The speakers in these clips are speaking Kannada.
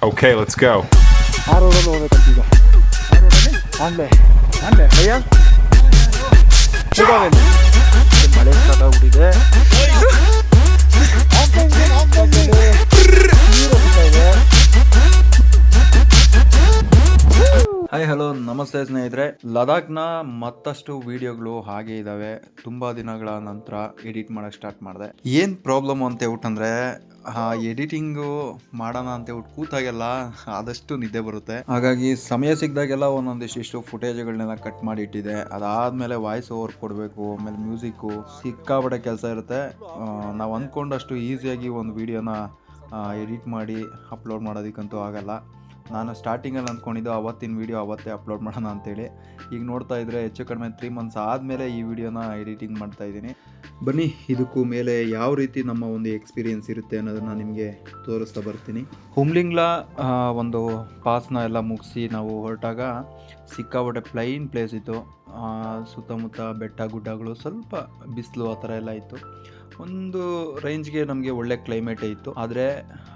Okay, let's go. ಆ ರೋಡಲ್ಲಿ ಹೋಗ್ಬೇಕಂತ ಈಗ. ಆನ್ಲೆ ಭಯ್ಯ ಹೋಗೋವೇನು ಮಳೆ ಸ್ಟಾರ್ಟ್ ಆಗ್ಬಿಟ್ಟಿದೆ. ಹಾಯ್ ಹಲೋ ನಮಸ್ತೆ ಸ್ನೇಹಿತರೆ. ಲದಾಖ್ನ ಮತ್ತಷ್ಟು ವಿಡಿಯೋಗಳು ಹಾಗೆ ಇದಾವೆ. ತುಂಬಾ ದಿನಗಳ ನಂತರ ಎಡಿಟ್ ಮಾಡಕ್ ಸ್ಟಾರ್ಟ್ ಮಾಡಿದೆ. ಏನ್ ಪ್ರಾಬ್ಲಮ್ ಅಂತ ಹೇಳ್ಬಿಟ್ಟಂದ್ರೆ ಎಡಿಟಿಂಗು ಮಾಡೋಣ ಅಂತ ಹೇಳ್ಬಿಟ್ಟು ಕೂತಾಗೆಲ್ಲ ಆದಷ್ಟು ನಿದ್ದೆ ಬರುತ್ತೆ. ಹಾಗಾಗಿ ಸಮಯ ಸಿಕ್ಕಿದಾಗೆಲ್ಲ ಒಂದೊಂದಿಷ್ಟು ಫುಟೇಜ್ಗಳನ್ನೆಲ್ಲ ಕಟ್ ಮಾಡಿ ಇಟ್ಟಿದೆ. ಅದಾದ್ಮೇಲೆ ವಾಯ್ಸ್ ಓವರ್ ಕೊಡಬೇಕು, ಆಮೇಲೆ ಮ್ಯೂಸಿಕ್ಕು ಸಿಕ್ಕಾಪಟ್ಟೆ ಕೆಲಸ ಇರುತ್ತೆ. ನಾವು ಅಂದ್ಕೊಂಡಷ್ಟು ಈಸಿಯಾಗಿ ಒಂದು ವಿಡಿಯೋನ ಎಡಿಟ್ ಮಾಡಿ ಅಪ್ಲೋಡ್ ಮಾಡೋದಕ್ಕಂತೂ ಆಗಲ್ಲ. ನಾನು ಸ್ಟಾರ್ಟಿಂಗಲ್ಲಿ ಅಂದ್ಕೊಂಡಿದ್ದು ಅವತ್ತಿನ ವೀಡಿಯೋ ಅವತ್ತೇ ಅಪ್ಲೋಡ್ ಮಾಡೋಣ ಅಂತೇಳಿ. ಈಗ ನೋಡ್ತಾ ಇದ್ದರೆ ಹೆಚ್ಚು ಕಡಿಮೆ 3 ಮಂತ್ಸ್ ಆದಮೇಲೆ ಈ ವಿಡಿಯೋನ ಎಡಿಟಿಂಗ್ ಮಾಡ್ತಾಯಿದ್ದೀನಿ. ಬನ್ನಿ ಇದಕ್ಕೂ ಮೇಲೆ ಯಾವ ರೀತಿ ನಮ್ಮ ಒಂದು ಎಕ್ಸ್ಪೀರಿಯೆನ್ಸ್ ಇರುತ್ತೆ ಅನ್ನೋದನ್ನು ನಿಮಗೆ ತೋರಿಸ್ತಾ ಬರ್ತೀನಿ. ಹುಮ್ಲಿಂಗ್ಲಾ ಒಂದು ಪಾಸ್ನ ಎಲ್ಲ ಮುಗಿಸಿ ನಾವು ಹೊರಟಾಗ ಸಿಕ್ಕಾಪಟ್ಟೆ ಪ್ಲೈನ್ ಪ್ಲೇಸ್ ಇತ್ತು. ಸುತ್ತಮುತ್ತ ಬೆಟ್ಟ ಗುಡ್ಡಗಳು, ಸ್ವಲ್ಪ ಬಿಸಿಲು ಆ ಥರ ಎಲ್ಲ ಇತ್ತು. ಒಂದು ರೇಂಜ್ಗೆ ನಮಗೆ ಒಳ್ಳೆ ಕ್ಲೈಮೇಟೇ ಇತ್ತು. ಆದರೆ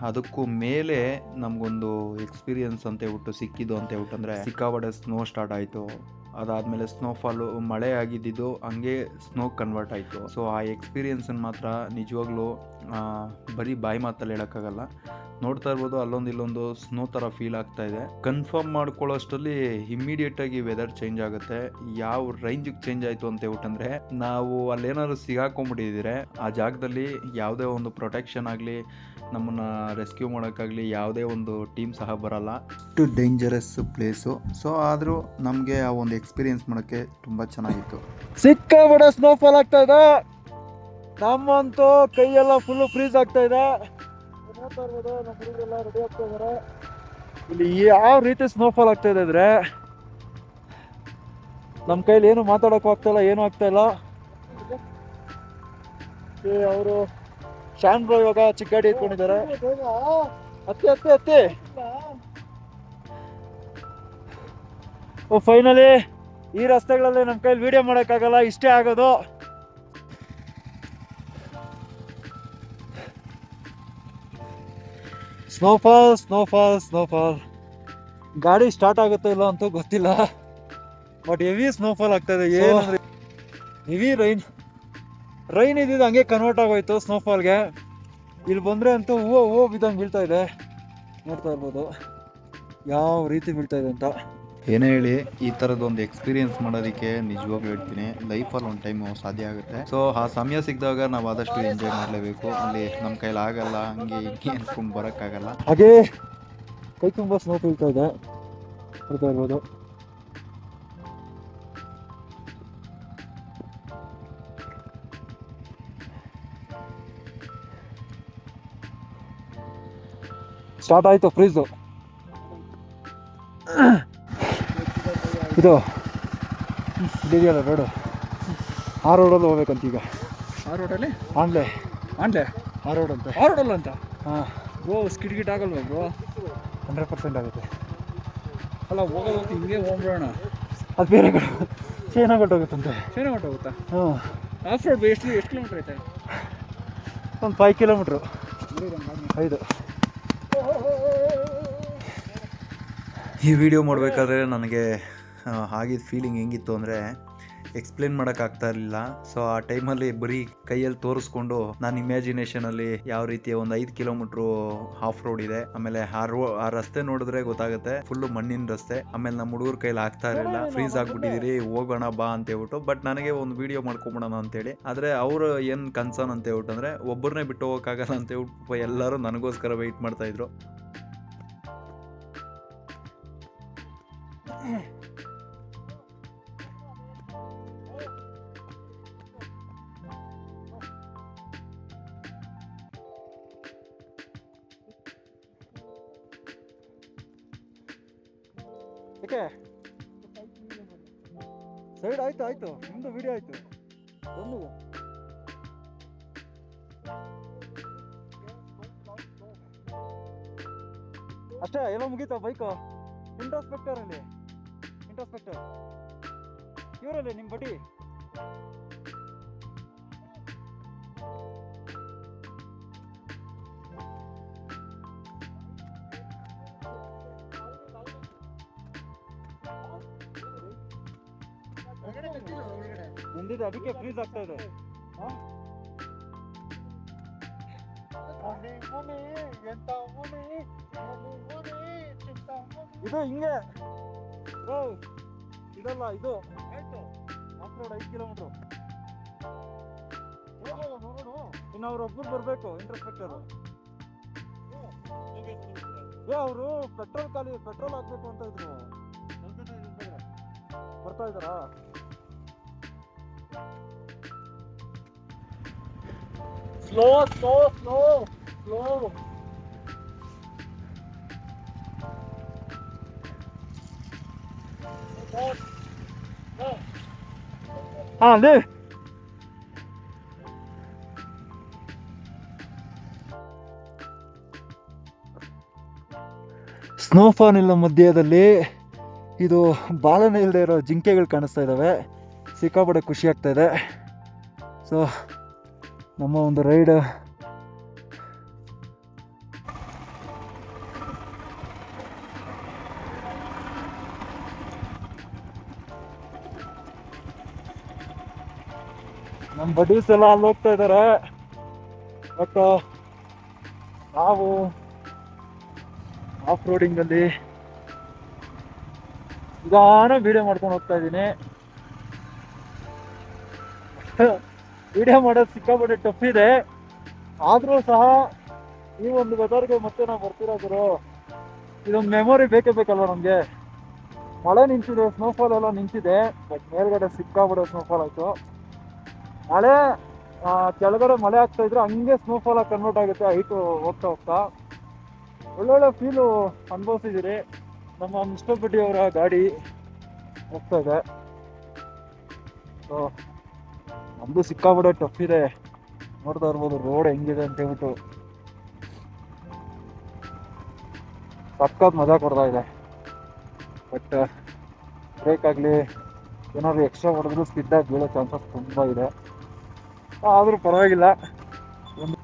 ಅದಕ್ಕೂ ಮೇಲೆ ನಮಗೊಂದು ಎಕ್ಸ್ಪೀರಿಯನ್ಸ್ ಅಂತ ಹೇಳ್ಬಿಟ್ಟು ಸಿಕ್ಕಿದ್ದು ಅಂತ ಹೇಳ್ಬಿಟ್ಟಂದರೆ ಸಿಕ್ಕಾಪಟ್ಟೆ ಸ್ನೋ ಸ್ಟಾರ್ಟ್ ಆಯಿತು. ಅದಾದಮೇಲೆ ಸ್ನೋಫಾಲು ಮಳೆ ಆಗಿದ್ದು ಹಂಗೆ ಸ್ನೋ ಕನ್ವರ್ಟ್ ಆಯಿತು. ಸೊ ಆ ಎಕ್ಸ್ಪೀರಿಯನ್ಸನ್ನು ಮಾತ್ರ ನಿಜವಾಗ್ಲೂ ಬರೀ ಬಾಯಿ ಮಾತಲ್ಲಿ ಹೇಳೋಕ್ಕಾಗಲ್ಲ. ನೋಡ್ತಾ ಇರ್ಬೋದು, ಅಲ್ಲೊಂದು ಇಲ್ಲೊಂದು ಸ್ನೋ ಥರ ಫೀಲ್ ಆಗ್ತಾ ಇದೆ. ಕನ್ಫರ್ಮ್ ಮಾಡ್ಕೊಳ್ಳೋಷ್ಟರಲ್ಲಿ ಇಮ್ಮಿಡಿಯೇಟಾಗಿ ವೆದರ್ ಚೇಂಜ್ ಆಗುತ್ತೆ. ಯಾವ ರೇಂಜಿಗೆ ಚೇಂಜ್ ಆಯಿತು ಅಂತ ಹೇಳ್ಬಿಟ್ಟಂದರೆ, ನಾವು ಅಲ್ಲೇನಾದ್ರು ಸಿಗಾಕೊಂಡ್ಬಿಟ್ಟಿದ್ರೆ ಆ ಜಾಗದಲ್ಲಿ ಯಾವುದೇ ಒಂದು ಪ್ರೊಟೆಕ್ಷನ್ ಆಗಲಿ, ನಮ್ಮನ್ನು ರೆಸ್ಕ್ಯೂ ಮಾಡೋಕ್ಕಾಗಲಿ ಯಾವುದೇ ಒಂದು ಟೀಮ್ ಸಹ ಬರಲ್ಲ. ಅಷ್ಟು ಡೇಂಜರಸ್ ಪ್ಲೇಸು. ಸೊ ಆದರೂ ನಮಗೆ ಆ ಒಂದು ಎಕ್ಸ್ಪೀರಿಯೆನ್ಸ್ ಮಾಡೋಕ್ಕೆ ತುಂಬ ಚೆನ್ನಾಗಿತ್ತು. ಸಿಕ್ಕಾಪಟ್ಟೆ ಸ್ನೋಫಾಲ್ ಆಗ್ತಾ ಇದೆ. ನಮ್ಮಂತೂ ಕೈಯೆಲ್ಲ ಫುಲ್ಲು ಫ್ರೀಸ್ ಆಗ್ತಾ ಇದೆ. ನೋಡ್ತಾ ಇರ್ಬೋದು, ನಮ್ಮ ಹುಡುಗರೆಲ್ಲ ರೆಡಿ ಆಗ್ತಾ ಇದ್ದಾರೆ. ಇಲ್ಲಿ ಯಾವ ರೀತಿ ಸ್ನೋಫಾಲ್ ಆಗ್ತಾ ಇದೆ ಅಂದರೆ ನಮ್ಮ ಕೈಲಿ ಏನು ಮಾತಾಡೋಕ್ಕೂ ಆಗ್ತಾಯಿಲ್ಲ, ಏನೂ ಆಗ್ತಾಯಿಲ್ಲ. ಅವರು ಶಾನ್ ಬ್ರೋ ಇವಾಗ ಚಿಕ್ಕ ಗಾಡಿ ಇಟ್ಕೊಂಡಿದ್ದಾರೆ. ಹತ್ತಿ ಫೈನಲಿ ಈ ರಸ್ತೆಗಳಲ್ಲಿ ನಮ್ಮ ಕೈಲಿ ವಿಡಿಯೋ ಮಾಡೋಕ್ಕಾಗಲ್ಲ, ಇಷ್ಟೇ ಆಗೋದು. ಸ್ನೋಫಾಲ್ ಗಾಡಿ ಸ್ಟಾರ್ಟ್ ಆಗುತ್ತೋ ಇಲ್ಲ ಅಂತೂ ಗೊತ್ತಿಲ್ಲ, ಬಟ್ ಹೆವಿ ಸ್ನೋಫಾಲ್ ಆಗ್ತಾ ಇದೆ. ಏನಂದ್ರೆ ಹೆವಿ ರೈನ್ ಇದ್ದಿದ್ದು ಹಂಗೆ ಕನ್ವರ್ಟ್ ಆಗೋಯ್ತು ಸ್ನೋಫಾಲ್ಗೆ. ಇಲ್ಲಿ ಬಂದರೆ ಅಂತೂ ಹೂವು ಬಿದ್ದಂಗೆ ಬೀಳ್ತಾ ಇದೆ. ನೋಡ್ತಾ ಇರ್ಬೋದು ಯಾವ ರೀತಿ ಬೀಳ್ತಾ ಇದೆ ಅಂತ. ಏನೇ ಹೇಳಿ, ಈ ಥರದ್ದೊಂದು ಎಕ್ಸ್ಪೀರಿಯೆನ್ಸ್ ಮಾಡೋದಕ್ಕೆ ನಿಜವಾಗ್ಲೂ ಹೇಳ್ತೀನಿ, ಲೈಫಲ್ಲಿ ಒಂದು ಟೈಮು ಸಾಧ್ಯ ಆಗುತ್ತೆ. ಸೊ ಆ ಸಮಯ ಸಿಕ್ಕಿದಾಗ ನಾವು ಆದಷ್ಟು ಎಂಜಾಯ್ ಮಾಡಲೇಬೇಕು. ಅಲ್ಲಿ ನಮ್ಮ ಕೈಲಿ ಆಗಲ್ಲ, ಹಂಗೆ ಹಿಂಗೆ ಅಂದ್ಕೊಂಡು ಬರೋಕ್ಕಾಗಲ್ಲ. ಹಾಗೆ ಕೈ ತುಂಬ ಸ್ನೋ ಬೀಳ್ತಾ ಇದೆ, ನೋಡ್ತಾ ಇರ್ಬೋದು. ಸ್ಟಾರ್ಟ್ ಆಯಿತು ಫ್ರೀಸು. ಇದು ಇದೆಯಲ್ಲ ರೋಡು, ಆ ರೋಡಲ್ಲಿ ಹೋಗ್ಬೇಕಂತ ಈಗ. ಆ ರೋಡಲ್ಲಿ ಆನ್ಲೆ ಆ ರೋಡ್ ಅಂತ. ಆ ರೋಡಲ್ಲ ಅಂತ? ಹಾಂ ಬ್ರೋ ಸ್ಕಿಟ್ ಆಗಲ್ವಾ ಬ್ರೋ? 100% ಆಗುತ್ತೆ. ಅಲ್ಲ ಹೋಗೋದು ಹಿಂಗೆ ಹೋಗ್ಬಿಡೋಣ. ಅದು ಬೇರೆ ಕಡೆ ಚೈನಾ ಹೊಟ್ಟೋಗುತ್ತಂತೆ. ಚೈನಾ ಹೊಟ್ಟೋಗುತ್ತಾ? ಹಾಂ. ಆಫ್ ರೋಡ್ ಎಷ್ಟು ಕಿಲೋಮೀಟ್ರ್ ಐತೆ? ಒಂದು 5 ಕಿಲೋಮೀಟ್ರು. 5. ಈ ವಿಡಿಯೋ ಮಾಡಬೇಕಾದ್ರೆ ನನಗೆ ಆಗಿದ್ದ ಫೀಲಿಂಗ್ ಹೆಂಗಿತ್ತು ಅಂದರೆ ಎಕ್ಸ್ಪ್ಲೇನ್ ಮಾಡೋಕ್ಕಾಗ್ತಾ ಇರಲಿಲ್ಲ. ಸೊ ಆ ಟೈಮಲ್ಲಿ ಬರೀ ಕೈಯಲ್ಲಿ ತೋರಿಸ್ಕೊಂಡು ನಾನು ಇಮ್ಯಾಜಿನೇಷನಲ್ಲಿ ಯಾವ ರೀತಿಯ ಒಂದು 5 ಕಿಲೋಮೀಟ್ರು ಆಫ್ ರೋಡ್ ಇದೆ, ಆಮೇಲೆ ಆ ರಸ್ತೆ ನೋಡಿದ್ರೆ ಗೊತ್ತಾಗುತ್ತೆ ಫುಲ್ಲು ಮಣ್ಣಿನ ರಸ್ತೆ. ಆಮೇಲೆ ನಮ್ಮ ಹುಡುಗರ ಕೈಲಿ ಆಗ್ತಾ ಇರಲಿಲ್ಲ, ಫ್ರೀಸ್ ಆಗ್ಬಿಟ್ಟಿದ್ದೀರಿ, ಹೋಗೋಣ ಬಾ ಅಂತ ಹೇಳ್ಬಿಟ್ಟು. ಬಟ್ ನನಗೆ ಒಂದು ವಿಡಿಯೋ ಮಾಡ್ಕೊಂಬಿಡೋಣ ಅಂತೇಳಿ. ಆದರೆ ಅವರು ಏನು ಕನ್ಸರ್ನ್ ಅಂತ ಹೇಳ್ಬಿಟ್ಟು ಅಂದರೆ ಒಬ್ಬರನ್ನೇ ಬಿಟ್ಟು ಹೋಗೋಕ್ಕಾಗಲ್ಲ ಅಂತ ಹೇಳ್ಬಿಟ್ಟು ಎಲ್ಲರೂ ನನಗೋಸ್ಕರ ವೆಯ್ಟ್ ಮಾಡ್ತಾಯಿದ್ರು. ಓಕೆ, ಸೈಡ್ ಆಯಿತು, ನಿಮ್ಮದು ವಿಡಿಯೋ ಆಯಿತು. ಒಂದು ಅಷ್ಟೇ, ಎಲ್ಲ ಮುಗೀತಾ ಬೈಕು? ಇಂಟ್ರೋಸ್ಪೆಕ್ಟರ್ ಇವರಲ್ಲಿ ನಿಮ್ಮ ಬಡಿ. ಬಂದಿದೆ ಅದಕ್ಕೆ ಫ್ರೀಸ್ ಆಗ್ತಾ ಇದೆ. ಇದು ಹಿಂಗೆ ಇದಲ್ಲ ಇದು ಆಫ್ ರೋಡ್ 5 ಕಿಲೋಮೀಟ್ರು. ಇನ್ನು ಅವ್ರೊಬ್ಬರು ಬರಬೇಕು ಇಂಟ್ರಸ್ಪೆಕ್ಟರ್. ಅವರು ಪೆಟ್ರೋಲ್ ಹಾಕ್ಬೇಕು ಅಂತ ಇದ್ರು. ಬರ್ತಾ ಇದ್ದಾರಾ? Slow slow slow slow. ಅದೇ ಸ್ನೋಫಾಲ್ ಇಲ್ಲ ಮಧ್ಯದಲ್ಲಿ ಇದು ಬಾಲನೇ ಇಲ್ಲದೆ ಇರೋ ಜಿಂಕೆಗಳು ಕಾಣಿಸ್ತಾ ಇದ್ದಾವೆ. ಸಿಕ್ಕಾಪಟ್ಟೆ ಖುಷಿ ಆಗ್ತಾ ಇದೆ. ಸೊ ನಮ್ಮ ಒಂದು ರೈಡ್ ನಮ್ಮ ಬಡೀಸ್ ಎಲ್ಲ ಅಲ್ಲಿ ಹೋಗ್ತಾ ಇದ್ದಾರೆ. ಬಟ್ ನಾವು ಆಫ್ ರೋಡಿಂಗಲ್ಲಿ ನಿಧಾನ ವಿಡಿಯೋ ಮಾಡ್ಕೊಂಡು ಹೋಗ್ತಾ ಇದ್ದೀನಿ. ವಿಡಿಯೋ ಮಾಡೋದು ಸಿಕ್ಕಾಪಟ್ಟೆ ಟಫ್ ಇದೆ. ಆದರೂ ಸಹ ಈ ಒಂದು ವೆದರ್ಗೆ ಮತ್ತೆ ನಾವು ಬರ್ತಿರೋದ್ರು ಇದೊಂದು ಮೆಮೊರಿ ಬೇಕೇ ಬೇಕಲ್ವ ನಮಗೆ. ಮಳೆ ನಿಂತಿದೆ, ಸ್ನೋಫಾಲ್ ಎಲ್ಲ ನಿಂತಿದೆ. ಬಟ್ ಮೇಲ್ಗಡೆ ಸಿಕ್ಕಾಪಟ್ಟೆ ಸ್ನೋಫಾಲ್ ಆಯಿತು. ಮಳೆ ಕೆಳಗಡೆ ಮಳೆ ಆಗ್ತಾ ಇದ್ರೆ ಹಂಗೆ ಸ್ನೋಫಾಲ್ ಆಗಿ ಕನ್ವರ್ಟ್ ಆಗುತ್ತೆ ಹೈಟು ಹೋಗ್ತಾ ಹೋಗ್ತಾ. ಒಳ್ಳೊಳ್ಳೆ ಫೀಲು ಅನುಭವಿಸಿದ್ದೀರಿ. ನಮ್ಮ ಮಿಸ್ಟರ್ ಬಡ್ಡಿ ಅವರ ಗಾಡಿ ಹೋಗ್ತಾ ಇದೆ. ಸೊ ನಮ್ಮದು ಸಿಕ್ಕಾಪಟ್ಟೆ ಟಫ್ ಇದೆ. ನೋಡ್ತಾ ಇರ್ಬೋದು ರೋಡ್ ಹೆಂಗಿದೆ ಅಂತ ಹೇಳ್ಬಿಟ್ಟು. ಸಕ್ಕತ್ ಮಜಾ ಕೊಡ್ತಾ ಇದೆ. ಬಟ್ ಬ್ರೇಕ್ ಆಗಲಿ ಏನಾದ್ರು ಎಕ್ಸ್ಟ್ರಾ ಹೊಡೆದ್ರು ಸ್ಕಿಡ್ಡಾಗಿ ಬೀಳೋ ಚಾನ್ಸಸ್ ತುಂಬ ಇದೆ. ಆದರೂ ಪರವಾಗಿಲ್ಲ. ಒಂದು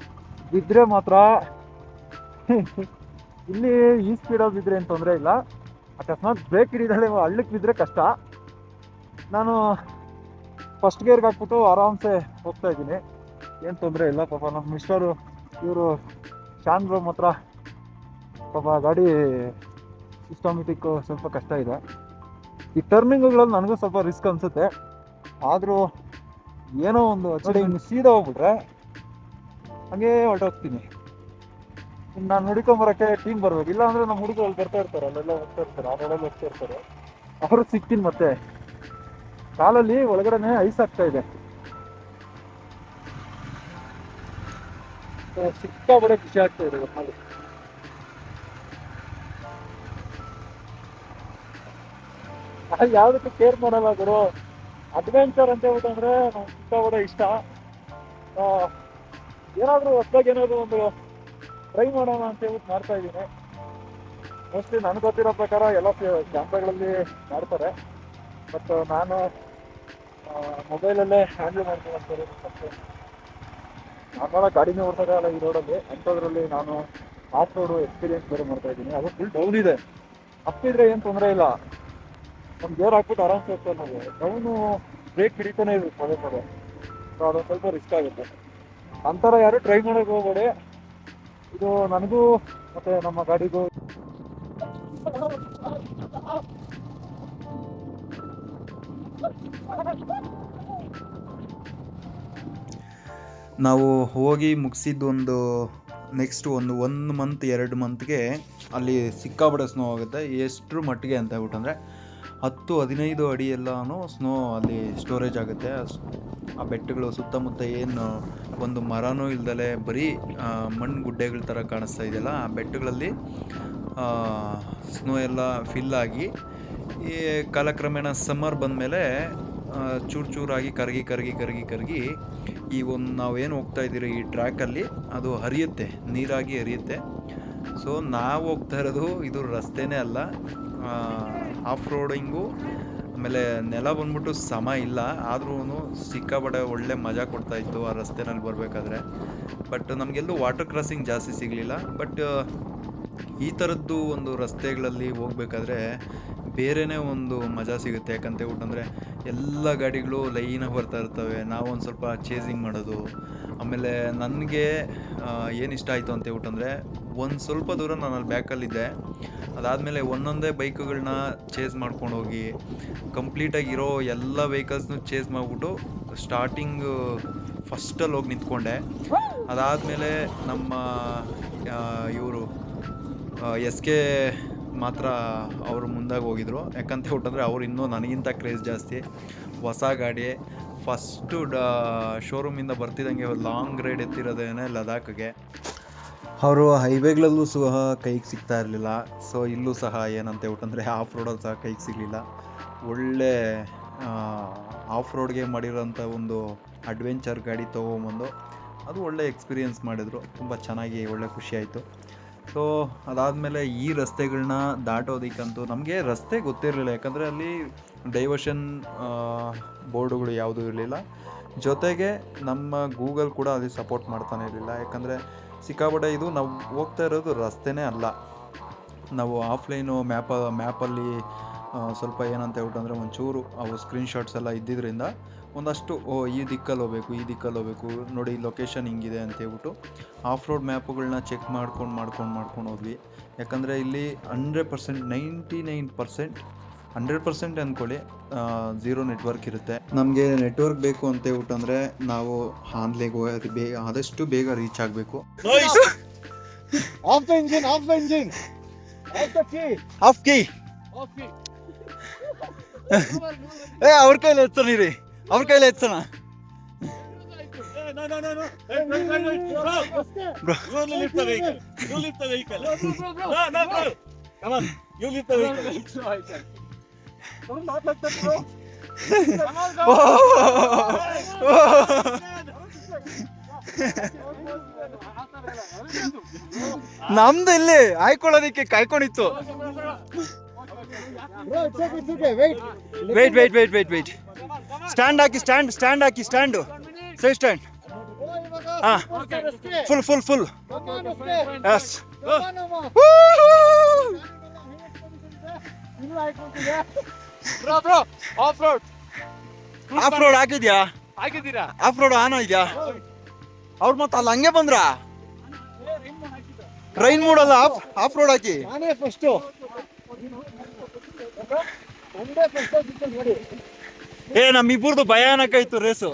ಬಿದ್ದರೆ ಮಾತ್ರ ಇಲ್ಲಿ ಈ ಸ್ಪೀಡಲ್ಲಿ ಬಿದ್ದರೆ ಏನು ತೊಂದರೆ ಇಲ್ಲ. ಅಕಸ್ಮಾತ್ ಬ್ರೇಕ್ ಹಿಡಿದಲ್ಲೇ ಹಳ್ಳಕ್ಕೆ ಬಿದ್ದರೆ ಕಷ್ಟ. ನಾನು ಫಸ್ಟ್ ಗೇರ್ಗೆ ಹಾಕ್ಬಿಟ್ಟು ಆರಾಮ್ಸೆ ಹೋಗ್ತಾ ಇದ್ದೀನಿ, ಏನು ತೊಂದರೆ ಇಲ್ಲ. ಪಾಪ ನಮ್ಮ ಮಿಸ್ಟರು ಇವರು ಶಾನ್ರು ಮಾತ್ರ ಪಾಪ ಗಾಡಿ ಸಿಸ್ಟಮೆಟಿಕ್ಕು ಸ್ವಲ್ಪ ಕಷ್ಟ ಇದೆ. ಈ ಟರ್ನಿಂಗ್ಗಳಲ್ಲಿ ನನಗೂ ಸ್ವಲ್ಪ ರಿಸ್ಕ್ ಅನಿಸುತ್ತೆ. ಆದರೂ ಏನೋ ಒಂದು ನೋಡಿ ಹಿಂಗೆ ಸೀದಾ ಹೋಗ್ಬಿಟ್ರೆ ಹಾಗೇ ಹೊರಟೋಗ್ತೀನಿ. ನಾನು ಹುಡ್ಕೊಂಬರೋಕ್ಕೆ ಟೀಮ್ ಬರ್ಬೇಕು. ಇಲ್ಲ ಅಂದರೆ ನಮ್ಮ ಹುಡುಗರು ಅಲ್ಲಿ ಬರ್ತಾ ಇರ್ತಾರೆ, ಅಲ್ಲೆಲ್ಲ ಹೋಗ್ತಾ ಇರ್ತಾರೆ, ಆ ರೋಡಲ್ಲಿ ಹೋಗ್ತಾ ಇರ್ತಾರೆ. ಅವರು ಸಿಗ್ತೀನಿ. ಮತ್ತೆ ಕಾಲಲ್ಲಿ ಒಳಗಡೆ ಐಸ್ ಆಗ್ತಾ ಇದೆ. ಸಿಕ್ಕಾಪಟ್ಟೆ ಖುಷಿ ಆಗ್ತಾ ಇದೆ ಮಾಡಿ. ಯಾವುದಕ್ಕೂ ಕೇರ್ ಮಾಡಲ್ಲ ಗುರು. ಅಡ್ವೆಂಚರ್ ಅಂತ ಹೇಳ್ಬಿಟ್ಟಂದ್ರೆ ನಂಗೆ ಸಿಕ್ಕಾಪಟ್ಟೆ ಇಷ್ಟ. ಏನಾದರೂ ಹೊಸದಾಗಿ ಏನಾದರೂ ಒಂದು ಟ್ರೈ ಮಾಡೋಣ ಅಂತ ಹೇಳ್ಬಿಟ್ಟು ಮಾಡ್ತಾ ಇದ್ದೀನಿ. ಮೋಸ್ಟ್ಲಿ ನನಗೆ ಗೊತ್ತಿರೋ ಪ್ರಕಾರ ಎಲ್ಲ ಕ್ಯಾಮ್ರಾಗಳಲ್ಲಿ ಮಾಡ್ತಾರೆ. ಬಟ್ ನಾನು ಮೊಬೈಲಲ್ಲೇ ಹ್ಯಾಂಡಲ್ ಮಾಡ್ಕೊಂಡು ನಾರ್ಮಲ ಗಾಡಿನೇ ಓಡ್ಸೋಕ್ಕಲ್ಲ ಈ ರೋಡಲ್ಲಿ. ಅಂಥದ್ರಲ್ಲಿ ನಾನು ಆಫ್ ರೋಡು ಎಕ್ಸ್ಪೀರಿಯನ್ಸ್ ಬೇರೆ ಮಾಡ್ತಾ ಇದ್ದೀನಿ. ಅದು ಫುಲ್ ಡೌನ್ ಇದೆ. ಅಪ್ಪಿದ್ರೆ ಏನು ತೊಂದರೆ ಇಲ್ಲ, ಒಂದು ಗೇರ್ ಹಾಕ್ಬಿಟ್ಟು ಆರಾಮ್ಸೆ ಹೋಗ್ತಾರೆ. ನಾವು ಡೌನು ಬ್ರೇಕ್ ಹಿಡಿತಾನೆ ಇರಬೇಕು ಪದೇ ಪದೇ. ಸೊ ಅದೊಂದು ಸ್ವಲ್ಪ ರಿಸ್ಕ್ ಆಗುತ್ತೆ. ಅಂಥರ ಯಾರು ಟ್ರೈ ಮಾಡೋಕ್ಕೆ ಹೋಗ್ಬೇಡಿ. ಇದು ನನಗೂ ಮತ್ತು ನಮ್ಮ ಗಾಡಿಗೂ ನಾವು ಹೋಗಿ ಮುಗಿಸಿದ್ದು ನೆಕ್ಸ್ಟ್ ಒಂದು ಮಂತ್ 2 ಮಂತ್ಗೆ ಅಲ್ಲಿ ಸಿಕ್ಕಾಪಟ್ಟೆ ಸ್ನೋ ಆಗುತ್ತೆ. ಎಷ್ಟರ ಮಟ್ಟಿಗೆ ಅಂತ ಹೇಳ್ಬಿಟ್ಟಂದರೆ 10-15 ಅಡಿ ಎಲ್ಲನೂ ಸ್ನೋ ಅಲ್ಲಿ ಸ್ಟೋರೇಜ್ ಆಗುತ್ತೆ. ಆ ಬೆಟ್ಟಗಳು ಸುತ್ತಮುತ್ತ ಏನು ಒಂದು ಮರನೂ ಇಲ್ದಲೆ ಬರೀ ಮಣ್ಣು ಗುಡ್ಡೆಗಳ ಥರ ಕಾಣಿಸ್ತಾ ಇದೆಯಲ್ಲ, ಆ ಬೆಟ್ಟಗಳಲ್ಲಿ ಸ್ನೋ ಎಲ್ಲ ಫಿಲ್ ಆಗಿ ಈ ಕಾಲಕ್ರಮೇಣ ಸಮ್ಮರ್ ಬಂದಮೇಲೆ ಚೂರಾಗಿ ಕರಗಿ ಈ ಒಂದು ನಾವೇನು ಹೋಗ್ತಾ ಇದ್ದೀರಿ ಈ ಟ್ರ್ಯಾಕಲ್ಲಿ ಅದು ಹರಿಯುತ್ತೆ, ನೀರಾಗಿ ಹರಿಯುತ್ತೆ. ಸೊ ನಾವು ಹೋಗ್ತಾ ಇರೋದು ಇದು ರಸ್ತೆನೇ ಅಲ್ಲ, ಆಫ್ ರೋಡಿಂಗು. ಆಮೇಲೆ ನೆಲ ಬಂದ್ಬಿಟ್ಟು ಸಮ ಇಲ್ಲ, ಆದ್ರೂ ಸಿಕ್ಕಾಪಟ್ಟೆ ಒಳ್ಳೆ ಮಜಾ ಕೊಡ್ತಾಯಿತ್ತು ಆ ರಸ್ತೆನಲ್ಲಿ ಬರಬೇಕಾದ್ರೆ. ಬಟ್ ನಮಗೆಲ್ಲೂ ವಾಟರ್ ಕ್ರಾಸಿಂಗ್ ಜಾಸ್ತಿ ಸಿಗಲಿಲ್ಲ. ಬಟ್ ಈ ಥರದ್ದು ಒಂದು ರಸ್ತೆಗಳಲ್ಲಿ ಹೋಗ್ಬೇಕಾದ್ರೆ ಬೇರೆಯೇ ಒಂದು ಮಜಾ ಸಿಗುತ್ತೆ. ಯಾಕಂತ ಹೇಳ್ಬಿಟ್ಟಂದರೆ ಎಲ್ಲ ಗಾಡಿಗಳು ಲೈನಾಗಿ ಬರ್ತಾ ಇರ್ತವೆ, ನಾವೊಂದು ಸ್ವಲ್ಪ ಚೇಸಿಂಗ್ ಮಾಡೋದು. ಆಮೇಲೆ ನನಗೆ ಏನು ಇಷ್ಟ ಆಯಿತು ಅಂತ ಹೇಳ್ಬಿಟ್ಟಂದರೆ ಒಂದು ಸ್ವಲ್ಪ ದೂರ ನಾನು ಅಲ್ಲಿ ಬ್ಯಾಕಲ್ಲಿದ್ದೆ, ಅದಾದಮೇಲೆ ಒಂದೊಂದೇ ಬೈಕ್ಗಳನ್ನ ಚೇಸ್ ಮಾಡ್ಕೊಂಡು ಹೋಗಿ ಕಂಪ್ಲೀಟಾಗಿರೋ ಎಲ್ಲ ವೆಹಿಕಲ್ಸ್ನು ಚೇಸ್ ಮಾಡಿಬಿಟ್ಟು ಸ್ಟಾರ್ಟಿಂಗು ಫಸ್ಟಲ್ಲಿ ಹೋಗಿ ನಿಂತ್ಕೊಂಡೆ. ಅದಾದಮೇಲೆ ನಮ್ಮ ಇವರು ಎಸ್ ಕೆ ಮಾತ್ರ ಅವರು ಮುಂದಾಗಿ ಹೋಗಿದ್ರು. ಯಾಕಂತ ಹೇಳ್ಬಿಟ್ಟಂದರೆ ಅವ್ರು ಇನ್ನೂ ನನಗಿಂತ ಕ್ರೇಜ್ ಜಾಸ್ತಿ. ಹೊಸ ಗಾಡಿ ಫಸ್ಟು ಶೋರೂಮಿಂದ ಬರ್ತಿದ್ದಂಗೆ ಲಾಂಗ್ ರೈಡ್ ಎತ್ತಿರೋದೇನೆ ಲದಾಖ್ಗೆ. ಅವರು ಹೈವೇಗಳಲ್ಲೂ ಸಹ ಕೈಗೆ ಸಿಗ್ತಾ ಇರಲಿಲ್ಲ. ಸೊ ಇಲ್ಲೂ ಸಹ ಏನಂತ ಹೇಳ್ಬಿಟ್ಟಂದರೆ ಆಫ್ ರೋಡಲ್ಲಿ ಸಹ ಕೈಗೆ ಸಿಗಲಿಲ್ಲ. ಒಳ್ಳೆ ಆಫ್ ರೋಡ್ಗೆ ಮಾಡಿರೋಂಥ ಒಂದು ಅಡ್ವೆಂಚರ್ ಗಾಡಿ ತೊಗೊಂಬಂದು ಅದು ಒಳ್ಳೆ ಎಕ್ಸ್ಪೀರಿಯೆನ್ಸ್ ಮಾಡಿದ್ರು. ತುಂಬ ಚೆನ್ನಾಗಿ ಒಳ್ಳೆ ಖುಷಿಯಾಯಿತು. ಸೊ ಅದಾದಮೇಲೆ ಈ ರಸ್ತೆಗಳನ್ನ ದಾಟೋದಕ್ಕಂತೂ ನಮಗೆ ರಸ್ತೆ ಗೊತ್ತಿರಲಿಲ್ಲ. ಯಾಕಂದರೆ ಅಲ್ಲಿ ಡೈವರ್ಷನ್ ಬೋರ್ಡುಗಳು ಯಾವುದೂ ಇರಲಿಲ್ಲ. ಜೊತೆಗೆ ನಮ್ಮ ಗೂಗಲ್ ಕೂಡ ಅಲ್ಲಿ ಸಪೋರ್ಟ್ ಮಾಡ್ತಾನೆ ಇರಲಿಲ್ಲ. ಯಾಕಂದರೆ ಸಿಕ್ಕಾಪಟ್ಟೆ ಇದು ನಾವು ಹೋಗ್ತಾ ಇರೋದು ರಸ್ತೆನೇ ಅಲ್ಲ. ನಾವು ಆಫ್ಲೈನು ಮ್ಯಾಪಲ್ಲಿ ಸ್ವಲ್ಪ ಏನಂತ ಹೇಳ್ಬಿಟ್ಟಂದರೆ ಒಂಚೂರು ಅವು ಸ್ಕ್ರೀನ್ಶಾಟ್ಸ್ ಎಲ್ಲ ಇದ್ದಿದ್ದರಿಂದ ಒಂದಷ್ಟು ಈ ದಿಕ್ಕಲ್ಲಿ ಹೋಗ್ಬೇಕು ನೋಡಿ, ಲೊಕೇಶನ್ ಹಿಂಗಿದೆ ಅಂತ ಹೇಳ್ಬಿಟ್ಟು ಆಫ್ ರೋಡ್ ಮ್ಯಾಪುಗಳನ್ನ ಚೆಕ್ ಮಾಡ್ಕೊಂಡು ಹೋದ್ವಿ. ಯಾಕಂದರೆ ಇಲ್ಲಿ 100% 99% 100% ಅಂದ್ಕೊಳ್ಳಿ, ಝೀರೋ ನೆಟ್ವರ್ಕ್ ಇರುತ್ತೆ. ನಮಗೆ ನೆಟ್ವರ್ಕ್ ಬೇಕು ಅಂತ ಹೇಳ್ಬಿಟ್ಟಂದರೆ ನಾವು ಆನ್ಲೈನ್ಗೆ ಆದಷ್ಟು ಬೇಗ ರೀಚ್ ಆಗಬೇಕು. ಆಫ್ ಕೀ ಅವ್ರ ಕೈಲಿ ಎತ್ತನಿರಿ, ಅವ್ರ ಕೈಲಿ ಎತ್ತನ. ನಮ್ದು ಇಲ್ಲಿ ಆಯ್ಕೊಳ್ಳೋದಿಕ್ಕೆ ಕಾಯ್ಕೊಂಡಿತ್ತು. ವೇಟ್ ಸ್ಟ್ಯಾಂಡ್ ಹಾಕಿ, ಸ್ಟ್ಯಾಂಡು ಸೈ ಸ್ಟ್ಯಾಂಡ್. ಹಾಂ, ಫುಲ್ ಎಸ್. ಆಫ್ ರೋಡ್ ಹಾಕಿದ್ಯಾ? ಆಫ್ ರೋಡ್ ಆನ್ ಇದೆಯಾ? ಅವ್ರು ಮತ್ತೆ ಅಲ್ಲಿ ಹಂಗೆ ಬಂದ್ರ ರೈನ್ ಮೂಡಲ್ಲ. ಆಫ್ ರೋಡ್ ಹಾಕಿ. ನಮ್ಮಿಬ್ಬರದು ಭಯಾನಕ ಇತ್ತು ರೇಸು.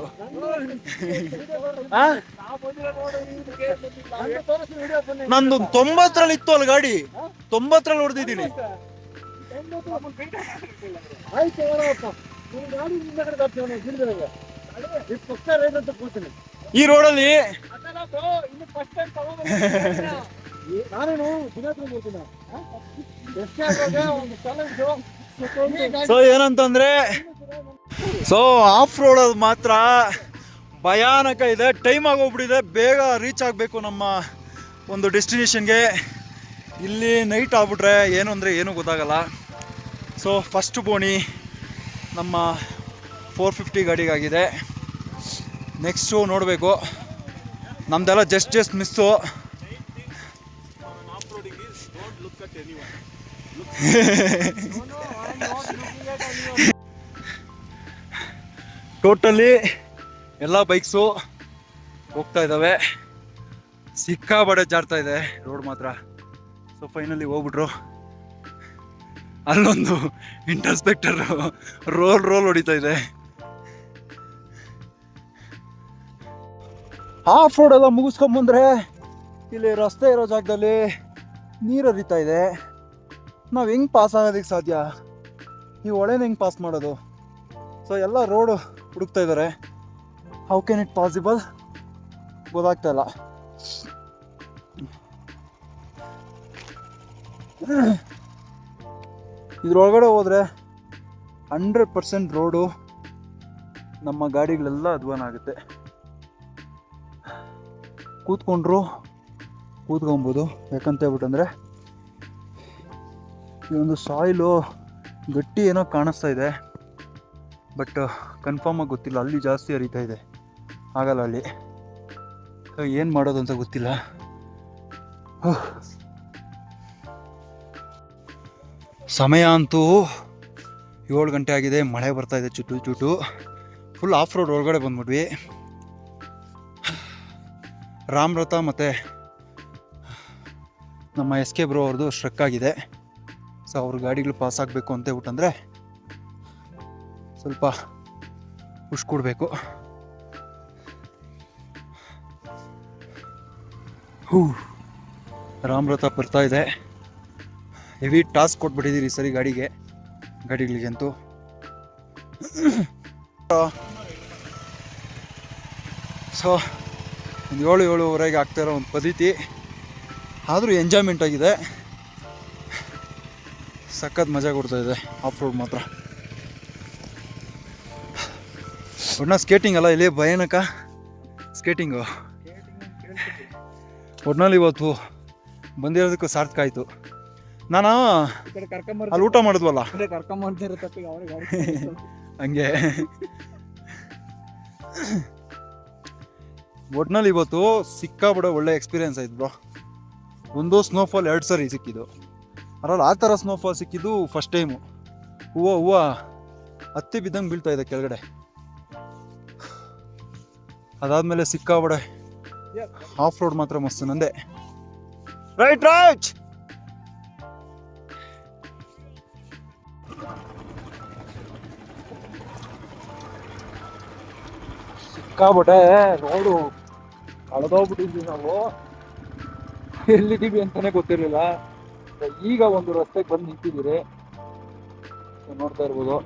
ನಂದು 90ರಲ್ಲಿ ಇತ್ತು ಅಲ್ಲಿ ಗಾಡಿ, 90ರಲ್ಲಿ ಹೊಡೆದಿದ್ದೀನಿ. ಈ ರೋಡಲ್ಲಿ ಸೊ ಏನಂತಂದ್ರೆ, ಸೊ ಆಫ್ ರೋಡಲ್ಲಿ ಮಾತ್ರ ಭಯಾನಕ ಇದೆ. ಟೈಮ್ ಆಗೋಗ್ಬಿಟ್ಟಿದೆ, ಬೇಗ ರೀಚ್ ಆಗಬೇಕು ನಮ್ಮ ಒಂದು ಡೆಸ್ಟಿನೇಷನ್ಗೆ. ಇಲ್ಲಿ ನೈಟ್ ಆಗ್ಬಿಟ್ರೆ ಏನು ಅಂದರೆ ಏನೂ ಗೊತ್ತಾಗಲ್ಲ. ಸೊ ಫಸ್ಟ್ ಬೋಣಿ ನಮ್ಮ 450 ಗಾಡಿಗಾಗಿದೆ. ನೆಕ್ಸ್ಟು ನೋಡಬೇಕು, ನಮ್ದೆಲ್ಲ ಜಸ್ಟ್ ಮಿಸ್ಸು. ಟೋಟಲಿ ಎಲ್ಲ ಬೈಕ್ಸು ಹೋಗ್ತಾ ಇದ್ದಾವೆ. ಸಿಕ್ಕಾಬಡೆ ಜಾರ್ತಾ ಇದೆ ರೋಡ್ ಮಾತ್ರ. ಸೊ ಫೈನಲಿ ಹೋಗ್ಬಿಟ್ರು. ಅಲ್ಲೊಂದು ಇಂಟರ್ಸ್ಪೆಕ್ಟರ್ ರೋಲ್ ಹೊಡಿತಾ ಇದೆ. ಆಫ್ ರೋಡ್ ಎಲ್ಲ ಮುಗಿಸ್ಕೊಂಬಂದ್ರೆ ಇಲ್ಲಿ ರಸ್ತೆ ಇರೋ ಜಾಗದಲ್ಲಿ ನೀರು ಹರಿತಾ ಇದೆ. ನಾವು ಹೆಂಗೆ ಪಾಸ್ ಆಗೋದಕ್ಕೆ ಸಾಧ್ಯ? ಈ ಹೊಳೆನ ಹೆಂಗೆ ಪಾಸ್ ಮಾಡೋದು? ಸೊ ಎಲ್ಲ ರೋಡು ಹುಡುಕ್ತಾ ಇದ್ದಾರೆ. ಹೌ ಕ್ಯಾನ್ ಇಟ್ ಪಾಸಿಬಲ್ ಗೊತ್ತಾಗ್ತಾ ಇಲ್ಲ. ಇದ್ರೊಳಗಡೆ ಹೋದರೆ 100% ರೋಡು ನಮ್ಮ ಗಾಡಿಗಳೆಲ್ಲ ಅಧ್ವಾನ ಆಗುತ್ತೆ. ಕೂತ್ಕೊಬೋದು. ಯಾಕಂತ ಹೇಳ್ಬಿಟ್ಟಂದರೆ ಈ ಒಂದು ಸಾಯಿಲು ಗಟ್ಟಿ ಏನೋ ಕಾಣಿಸ್ತಾ ಇದೆ, ಬಟ್ ಕನ್ಫರ್ಮಾಗಿ ಗೊತ್ತಿಲ್ಲ. ಅಲ್ಲಿ ಜಾಸ್ತಿ ಹರಿತಾ ಇದೆ, ಆಗಲ್ಲ ಅಲ್ಲಿ. ಏನು ಮಾಡೋದು ಅಂತ ಗೊತ್ತಿಲ್ಲ. ಸಮಯ ಅಂತೂ 7 ಗಂಟೆ ಆಗಿದೆ, ಮಳೆ ಬರ್ತಾ ಇದೆ ಚುಟ್ಟು ಚುಟ್ಟು. ಫುಲ್ ಆಫ್ ರೋಡ್ ಒಳಗಡೆ ಬಂದ್ಬಿಟ್ವಿ. ರಾಮ್ರಥ ಮತ್ತು ನಮ್ಮ ಎಸ್ ಕೆ ಬ್ರೋ ಅವ್ರದ್ದು ಸ್ಟ್ರಕ್ ಆಗಿದೆ. ಸೊ ಅವ್ರ ಗಾಡಿಗಳು ಪಾಸ್ ಆಗಬೇಕು ಅಂತ ಹೇಳ್ಬಿಟ್ಟಂದರೆ ಸ್ವಲ್ಪ ಪುಷ್ ಕೊಡಬೇಕು. ರಾಮ್ರಥ ಬರ್ತಾ ಇದೆ. ಹೆವಿ ಟಾಸ್ಕ್ ಕೊಟ್ಬಿಟ್ಟಿದ್ದೀರಿ ಸರಿ ಗಾಡಿಗಳಿಗಂತೂ. ಸೊ ಒಂದು 7-7:30 ಆಗ್ತಾ ಇರೋ ಒಂದು ಪದ್ಧತಿ, ಆದರೂ ಎಂಜಾಯ್ಮೆಂಟ್ ಆಗಿದೆ. ಸಖತ್ ಮಜಾ ಕೊಡ್ತಾ ಇದೆ ಆಫ್ ರೋಡ್ ಮಾತ್ರ. ಒಟ್ನ ಸ್ಕೇಟಿಂಗ್ ಅಲ್ಲ, ಇಲ್ಲಿ ಭಯಾನಕ ಸ್ಕೇಟಿಂಗು. ಒಟ್ನಲ್ಲಿ ಇವತ್ತು ಬಂದಿರೋದಕ್ಕೂ ಸಾರ್ಥಕ ಆಯಿತು. ನಾನು ಅಲ್ಲಿ ಊಟ ಮಾಡಿದ್ವಲ್ಲ ಹಂಗೆ. ಒಟ್ನಲ್ಲಿ ಇವತ್ತು ಸಿಕ್ಕಾಬಿಡೋ ಒಳ್ಳೆ ಎಕ್ಸ್ಪೀರಿಯೆನ್ಸ್ ಆಯ್ತು ಬ್ರೋ. ಒಂದು ಸ್ನೋಫಾಲ್ 2 ಸರಿ ಸಿಕ್ಕಿದ್ದು, ಅದರಲ್ಲಿ ಆ ಥರ ಸ್ನೋಫಾಲ್ ಸಿಕ್ಕಿದ್ದು ಫಸ್ಟ್ ಟೈಮು. ಹೂವು ಹತ್ತಿ ಬಿದ್ದಂಗೆ ಬೀಳ್ತಾ ಇದೆ ಕೆಳಗಡೆ. ಅದಾದಮೇಲೆ ಸಿಕ್ಕಾಬಿಡೆ ಆಫ್ ರೋಡ್ ಮಾತ್ರ ಮಸ್ತ್ ನಂದೆ. ರೈಟ್ ಸಿಕ್ಕಾಬಿಟ್ಟೆ ರೋಡು ಕಳೆದೋಗ್ಬಿಟ್ಟಿದ್ವಿ ನಾವು. ಎಲ್ಲಿದ್ದೀವಿ ಅಂತಾನೆ ಗೊತ್ತಿರಲಿಲ್ಲ. ಈಗ ಒಂದು ರಸ್ತೆಗೆ ಬಂದು ನಿಂತಿದ್ದೀರಿ, ನೋಡ್ತಾ ಇರ್ಬೋದು.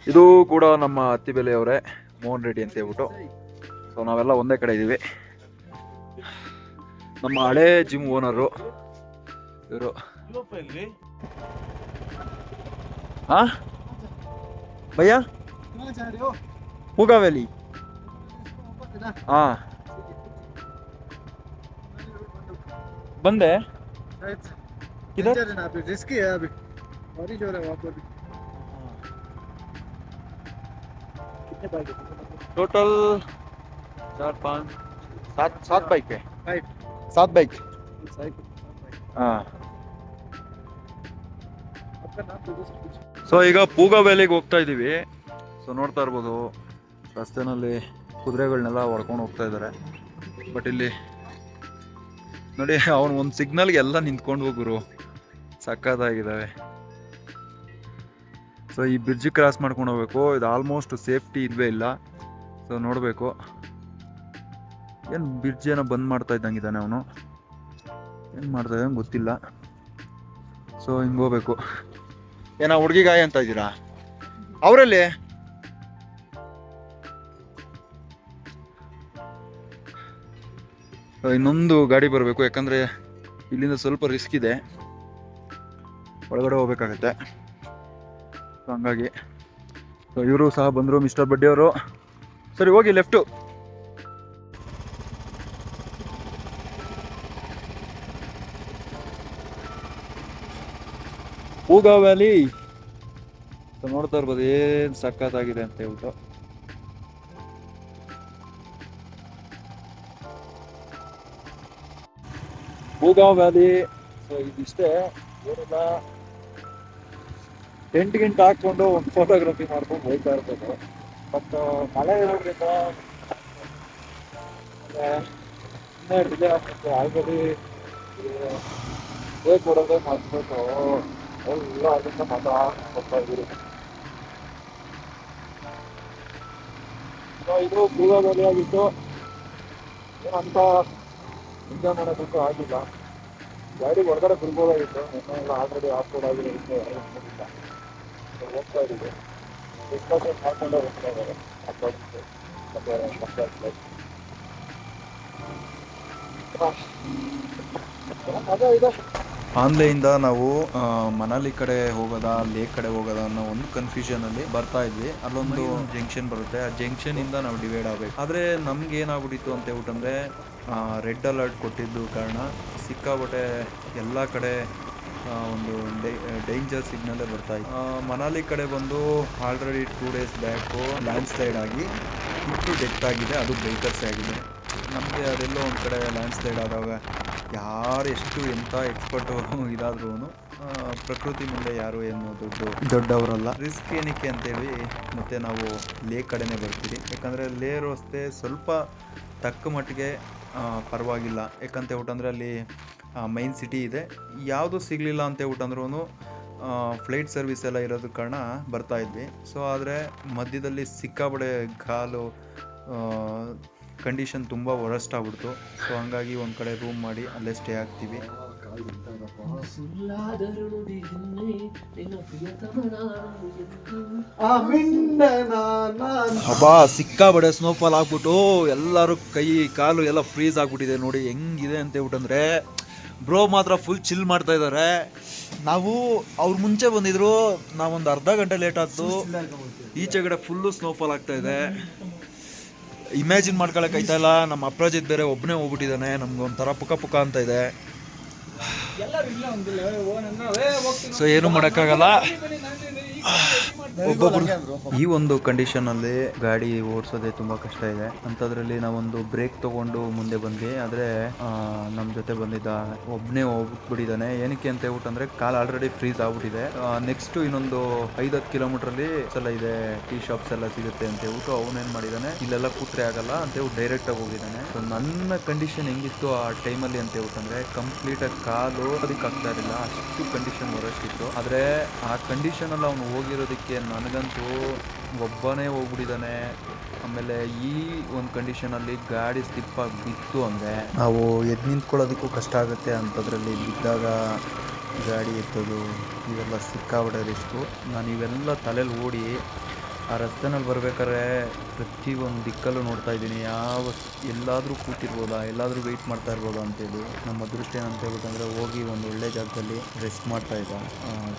ಇದು ಕೂಡ ನಮ್ಮ ಅತ್ತಿಬೆಲೆಯವರೇ, ಮೋಹನ್ ರೆಡ್ಡಿ ಅಂತ ಹೇಳ್ಬಿಟ್ಟು. ಸೊ ನಾವೆಲ್ಲ ಒಂದೇ ಕಡೆ ಇದ್ದೀವಿ. ನಮ್ಮ ಹಳೇ ಜಿಮ್ ಓನರು ಇವರು. ಹಾ ಭಯ್ಯ, पूगा वैली. हाँ बंद है किधर? रिस्की है अभी, बारिश हो रहा है वहाँ पर भी. कितने बाइक है टोटल? 4 5 7 बाइक है. 7 बाइक. हाँ. ಸೊ ಈಗ ಪೂಗಾ ವ್ಯಾಲಿಗೆ ಹೋಗ್ತಾ ಇದ್ದೀವಿ. ಸೊ ನೋಡ್ತಾ ಇರ್ಬೋದು ರಸ್ತೆನಲ್ಲಿ ಕುದುರೆಗಳನ್ನೆಲ್ಲ ಹೊಡ್ಕೊಂಡು ಹೋಗ್ತಾ ಇದ್ದಾರೆ. ಬಟ್ ಇಲ್ಲಿ ನೋಡಿ, ಅವನು ಒಂದು ಸಿಗ್ನಲ್ಗೆ ಎಲ್ಲ ನಿಂತ್ಕೊಂಡು ಹೋಗುರು, ಸಕ್ಕತ್ತಾಗಿದ್ದಾವೆ. ಸೊ ಈ ಬ್ರಿಡ್ಜ್ ಕ್ರಾಸ್ ಮಾಡ್ಕೊಂಡು ಹೋಗ್ಬೇಕು. ಇದು ಆಲ್ಮೋಸ್ಟ್ ಸೇಫ್ಟಿ ಇಲ್ವೇ ಇಲ್ಲ. ಸೊ ನೋಡಬೇಕು, ಏನು ಬ್ರಿಡ್ಜ್ ಏನೋ ಬಂದ್ ಮಾಡ್ತಾ ಇದ್ದಂಗಿದ್ದಾನೆ ಅವನು, ಏನು ಮಾಡ್ತಾ ಇದ್ದಾನೆ ಗೊತ್ತಿಲ್ಲ. ಸೊ ಹಿಂಗೆ ಹೋಗ್ಬೇಕು. ಏನೋ ಹುಡುಗಿ ಗಾಯ ಅಂತ ಇದ್ದೀರಾ ಅವರಲ್ಲಿ? ಇನ್ನೊಂದು ಗಾಡಿ ಬರಬೇಕು, ಯಾಕಂದರೆ ಇಲ್ಲಿಂದ ಸ್ವಲ್ಪ ರಿಸ್ಕ್ ಇದೆ, ಒಳಗಡೆ ಹೋಗ್ಬೇಕಾಗತ್ತೆ. ಸೊ ಹಂಗಾಗಿ ಸೊ ಇವರು ಸಹ ಬಂದರು, ಮಿಸ್ಟರ್ ಬಡ್ಡಿ ಅವರು. ಸರಿ ಹೋಗಿ ಲೆಫ್ಟು. ಪೂಗಾ ವ್ಯಾಲಿ ನೋಡ್ತಾ ಇರ್ಬೋದು ಏನು ಸಖತ್ತಾಗಿದೆ ಅಂತ ಹೇಳ್ಬಿಟ್ಟು. ಪೂಗಾ ವ್ಯಾಲಿ ಇದಿಷ್ಟೇ, ಏನಿಲ್ಲ, ಟೆಂಟ್ ಗಿಂಟ್ ಹಾಕ್ಕೊಂಡು ಒಂದು ಫೋಟೋಗ್ರಫಿ ಮಾಡ್ಕೊಂಡು ಹೋಗ್ತಾ ಇರ್ಬೋದು. ಬಟ್ ಮಳೆ ಇರೋದ್ರಿಂದ ಇನ್ನೇ ಡಿಲೇ ಆಗ್ತದೆ. ಆಲ್ರೆಡಿ ಹೇಗೆ ಕೊಡೋದೇ ಮಾಡ್ಬಿಟ್ಟು ಎಲ್ಲ ಅದರಿಂದ ಮಾತಾಡ್ತಾ ಇದ್ದೀರಿ. ಇದು ಪೂಗಾ ವ್ಯಾಲಿ ಆಗಿತ್ತು. ಏನಂತ ಎಂಜಾಯ್ ಮಾಡೋದಕ್ಕೂ ಆಗಿಲ್ಲ. ಗಾಡಿ ಹೊರಗಡೆ ಬಿಡ್ಬೋದಾಗಿತ್ತು, ನಿನ್ನೆಲ್ಲ ಆಲ್ರೆಡಿ ಆಫ್ ರೋಡ್ ಆಗಿರೋದಕ್ಕೆ ಹೋಗಿಲ್ಲ. ಹೋಗ್ತಾ ಇದ್ದೀವಿ, ಡಿಸ್ಕಷನ್ ಮಾಡ್ಕೊಂಡೇ ಹೋಗ್ತಾ ಇದ್ದಾರೆ. ಅದೇ ಇದೆ. ಆನ್ಲೈನಿಂದ ನಾವು ಮನಾಲಿ ಕಡೆ ಹೋಗೋದಾ ಲೇಕ್ ಕಡೆ ಹೋಗೋದಾ ಅನ್ನೋ ಒಂದು ಕನ್ಫ್ಯೂಷನಲ್ಲಿ ಬರ್ತಾ ಇದ್ವಿ. ಅಲ್ಲೊಂದು ಜಂಕ್ಷನ್ ಬರುತ್ತೆ, ಆ ಜಂಕ್ಷನಿಂದ ನಾವು ಡಿವೈಡ್ ಆಗಬೇಕು. ಆದರೆ ನಮ್ಗೆ ಏನಾಗ್ಬಿಟ್ಟಿತ್ತು ಅಂತ ಹೇಳ್ಬಿಟ್ಟಂದರೆ ರೆಡ್ ಅಲರ್ಟ್ ಕೊಟ್ಟಿದ್ದು ಕಾರಣ ಸಿಕ್ಕಾಬಟ್ಟೆ ಎಲ್ಲ ಕಡೆ ಒಂದು ಡೇಂಜರ್ ಸಿಗ್ನಲ್ಲೇ ಬರ್ತಾ ಇತ್ತು. ಮನಾಲಿ ಕಡೆ ಬಂದು already 2 days back land slide ಆಗಿ ಇಟ್ಟು ಡೆತ್ ಆಗಿದೆ, ಅದು ಬ್ರೇಕರ್ಸ್ ಆಗಿದೆ. ನಮಗೆ ಅದೆಲ್ಲೋ ಒಂದು ಕಡೆ ಲ್ಯಾಂಡ್ ಸ್ಲೈಡ್ ಆದಾಗ ಯಾರು ಎಷ್ಟು ಎಂಥ ಎಕ್ಸ್ಪರ್ಟು ಇದಾದ್ರೂ ಪ್ರಕೃತಿ ಮುಂದೆ ಯಾರು ಏನು ದೊಡ್ಡವರಲ್ಲ. ರಿಸ್ಕ್ ಏನಕ್ಕೆ ಅಂತೇಳಿ ಮತ್ತೆ ನಾವು ಲೇ ಕಡೆನೇ ಬರ್ತೀವಿ. ಯಾಕಂದರೆ ಲೇ ರಸ್ತೆ ಸ್ವಲ್ಪ ತಕ್ಕ ಮಟ್ಟಿಗೆ ಪರವಾಗಿಲ್ಲ. ಯಾಕಂತ ಹೇಳ್ಬಿಟ್ಟಂದ್ರೆ ಅಲ್ಲಿ ಮೈನ್ ಸಿಟಿ ಇದೆ. ಯಾವುದು ಸಿಗಲಿಲ್ಲ ಅಂತ ಹೇಳ್ಬಿಟ್ಟಂದ್ರೂ ಫ್ಲೈಟ್ ಸರ್ವಿಸ್ ಎಲ್ಲ ಇರೋದ ಕಾರಣ ಬರ್ತಾ ಇದ್ವಿ. ಸೊ ಆದರೆ ಮಧ್ಯದಲ್ಲಿ ಸಿಕ್ಕಾಬಡೆ ಕಾಲು ಕಂಡೀಷನ್ ತುಂಬ ವರಸ್ಟ್ ಆಗ್ಬಿಡ್ತು. ಸೊ ಹಂಗಾಗಿ ಒಂದು ಕಡೆ ರೂಮ್ ಮಾಡಿ ಅಲ್ಲೇ ಸ್ಟೇ ಆಗ್ತೀವಿ. ಹಬ್ಬಾ ಸಿಕ್ಕಾಬಡೆ ಸ್ನೋಫಾಲ್ ಆಗ್ಬಿಟ್ಟು ಎಲ್ಲರೂ ಕೈ ಕಾಲು ಎಲ್ಲ ಫ್ರೀಸ್ ಆಗ್ಬಿಟ್ಟಿದೆ. ನೋಡಿ ಹೆಂಗಿದೆ ಅಂತ ಹೇಳ್ಬಿಟ್ಟಂದ್ರೆ ಬ್ರೋ ಮಾತ್ರ ಫುಲ್ ಚಿಲ್ ಮಾಡ್ತಾ ಇದ್ದಾರೆ. ನಾವು ಅವ್ರು ಮುಂಚೆ ಬಂದಿದ್ರು, ನಾವೊಂದು ಅರ್ಧ ಗಂಟೆ ಲೇಟ್ ಆಯ್ತು. ಈಚೆ ಕಡೆ ಫುಲ್ಲು ಸ್ನೋಫಾಲ್ ಆಗ್ತಾ ಇದೆ. ಇಮ್ಯಾಜಿನ್ ಮಾಡ್ಕೊಳಕ್ ಆಯ್ತಾ ಇಲ್ಲ. ನಮ್ಮ ಅಪ್ರಾಜಿತ್ ಬೇರೆ ಒಬ್ಬನೇ ಹೋಗ್ಬಿಟ್ಟಿದ್ದಾನೆ. ನಮ್ಗೆ ಒಂಥರ ಪುಕ ಪುಕ ಅಂತ ಇದೆ. ಸೊ ಏನು ಮಾಡೋಕ್ಕಾಗಲ್ಲ. ಒಬ್ಬೊಬ್ರು ಈ ಒಂದು ಕಂಡೀಷನಲ್ಲಿ ಗಾಡಿ ಓಡಿಸೋದೇ ತುಂಬ ಕಷ್ಟ ಇದೆ. ಅಂಥದ್ರಲ್ಲಿ ನಾವೊಂದು ಬ್ರೇಕ್ ತಗೊಂಡು ಮುಂದೆ ಬಂದ್ವಿ. ಆದರೆ ನಮ್ಮ ಜೊತೆ ಬಂದಿದ್ದ ಒಬ್ಬನೇ ಹೋಗ್ಬಿಟ್ಟಿದ್ದಾನೆ. ಏನಕ್ಕೆ ಅಂತ ಹೇಳ್ಬಿಟ್ಟಂದ್ರೆ ಕಾಲು ಆಲ್ರೆಡಿ ಫ್ರೀಸ್ ಆಗ್ಬಿಟ್ಟಿದೆ. ನೆಕ್ಸ್ಟ್ ಇನ್ನೊಂದು 5-10 ಕಿಲೋಮೀಟ್ರಲ್ಲಿ ಎಲ್ಲ ಇದೆ, ಟೀ ಶಾಪ್ಸ್ ಎಲ್ಲ ಸಿಗುತ್ತೆ ಅಂತ ಹೇಳ್ಬಿಟ್ಟು ಅವನೇನು ಮಾಡಿದ್ದಾನೆ, ಇಲ್ಲೆಲ್ಲ ಕೂತ್ರೆ ಆಗಲ್ಲ ಅಂತ ಹೇಳ್ಬಿಟ್ಟು ಡೈರೆಕ್ಟಾಗಿ ಹೋಗಿದ್ದಾನೆ. ಸೊ ನನ್ನ ಕಂಡೀಷನ್ ಹೆಂಗಿತ್ತು ಆ ಟೈಮಲ್ಲಿ ಅಂತ ಹೇಳ್ಬಿಟ್ಟಂದ್ರೆ ಕಂಪ್ಲೀಟಾಗಿ ಕಾಲು ಅದಕ್ಕೆ ಆಗ್ತಾ ಇರಲಿಲ್ಲ, ಅಷ್ಟು ಕಂಡೀಷನ್ ಹೊರಷ್ಟಿತ್ತು. ಆದರೆ ಆ ಕಂಡೀಷನಲ್ಲಿ ಅವನು ಹೋಗಿರೋದಕ್ಕೆ ನನಗಂತೂ ಒಬ್ಬನೇ ಹೋಗ್ಬಿಟ್ಟಿದ್ದಾನೆ. ಆಮೇಲೆ ಈ ಒಂದು ಕಂಡೀಷನಲ್ಲಿ ಗಾಡಿ ಸ್ಲಿಪ್ ಆಗಿ ಬಿತ್ತು ಅಂದರೆ ನಾವು ಎದ್ದು ನಿಂತ್ಕೊಳ್ಳೋದಕ್ಕೂ ಕಷ್ಟ ಆಗುತ್ತೆ. ಅಂಥದ್ರಲ್ಲಿ ಬಿದ್ದಾಗ ಗಾಡಿ ಎತ್ತೋದು ಇವೆಲ್ಲ ಸಿಕ್ಕಾಬಡೆ ರಿಸ್ಕು. ನಾನು ಇವೆಲ್ಲ ತಲೆಯಲ್ಲಿ ಓಡಿ ಆ ರಸ್ತೆನಲ್ಲಿ ಬರ್ಬೇಕಾದ್ರೆ ಪ್ರತಿಯೊಂದು ದಿಕ್ಕಲ್ಲೂ ನೋಡ್ತಾ ಇದ್ದೀನಿ, ಎಲ್ಲಾದರೂ ಕೂತಿರ್ಬೋದಾ, ಎಲ್ಲಾದರೂ ವೆಯ್ಟ್ ಮಾಡ್ತಾ ಇರ್ಬೋದಾ ಅಂತೇಳಿ. ನಮ್ಮ ಅದೃಷ್ಟ ಏನಂತ ಹೇಳ್ಬೇಕಂದ್ರೆ ಹೋಗಿ ಒಂದು ಒಳ್ಳೆ ಜಾಗದಲ್ಲಿ ರೆಸ್ಟ್ ಮಾಡ್ತಾ ಇದ್ದ.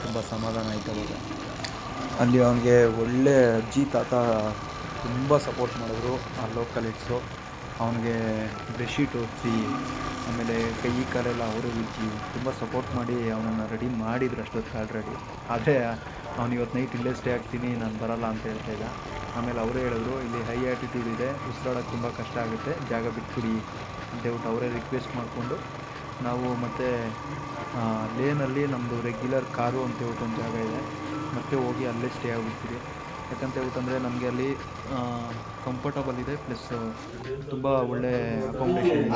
ತುಂಬ ಸಮಾಧಾನ ಆಯ್ತು ಅವಾಗ. ಅಲ್ಲಿ ಅವನಿಗೆ ಒಳ್ಳೆ ಅಜ್ಜಿ ತಾತ ತುಂಬ ಸಪೋರ್ಟ್ ಮಾಡಿದ್ರು ಆ ಲೋಕಲಿಟ್ಸು. ಅವನಿಗೆ ಬೆಡ್ಶೀಟ್ ಹೊದಿಸಿ ಆಮೇಲೆ ಕೈ ಕಾಲೆಲ್ಲ ಅವರು ಉಜ್ಜಿ ತುಂಬ ಸಪೋರ್ಟ್ ಮಾಡಿ ಅವನನ್ನು ರೆಡಿ ಮಾಡಿದ್ರು ಅಷ್ಟೊತ್ತು ಆಲ್ರೆಡಿ. ಆದರೆ ಅವ್ನು ಇವತ್ತು ನೈಟ್ ಇಲ್ಲೇ ಸ್ಟೇ ಆಗ್ತೀನಿ, ನಾನು ಬರಲ್ಲ ಅಂತ ಹೇಳ್ತಾ ಇದ್ದ. ಆಮೇಲೆ ಅವರೇ ಹೇಳಿದ್ರು ಇಲ್ಲಿ ಹೈ ಆ್ಯಟಿಟ್ಯೂಡ್ ಇದೆ, ಉಸಿರಾಡೋಕ್ಕೆ ತುಂಬ ಕಷ್ಟ ಆಗುತ್ತೆ, ಜಾಗ ಬಿಟ್ಬಿಡಿ ಅಂತ ಹೇಳ್ಬಿಟ್ಟು ಅವರೇ ರಿಕ್ವೆಸ್ಟ್ ಮಾಡಿಕೊಂಡು ನಾವು ಮತ್ತೆ ಲೇನಲ್ಲಿ ನಮ್ಮದು ರೆಗ್ಯುಲರ್ ಕಾರು ಅಂತ ಹೇಳ್ಬಿಟ್ಟು ಒಂದು ಜಾಗ ಇದೆ, ಮತ್ತೆ ಹೋಗಿ ಅಲ್ಲೇ ಸ್ಟೇ ಆಗಿಬಿಡ್ತೀವಿ. ಯಾಕಂತ ಹೇಳ್ಬಿಟ್ಟಂದರೆ ನಮಗೆ ಅಲ್ಲಿ ಕಂಫರ್ಟಬಲ್ ಇದೆ, ಪ್ಲಸ್ ತುಂಬ ಒಳ್ಳೆ ಅಕಾಮಿಡೇಷನ್.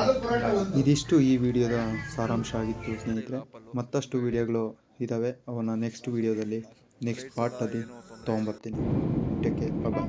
ಇದಿಷ್ಟು ಈ ವಿಡಿಯೋದ ಸಾರಾಂಶ ಆಗಿತ್ತು ಸ್ನೇಹಿತರೆ. ಮತ್ತಷ್ಟು ವಿಡಿಯೋಗಳು ಇದ್ದಾವೆ, ಅವನ್ನ ನೆಕ್ಸ್ಟ್ ವಿಡಿಯೋದಲ್ಲಿ ನೆಕ್ಸ್ಟ್ ಪಾರ್ಟಲ್ಲಿ ತೊಗೊಂಬರ್ತೀನಿ. ಟೇಕ್ ಕೇರ್, ಬಾಯ್.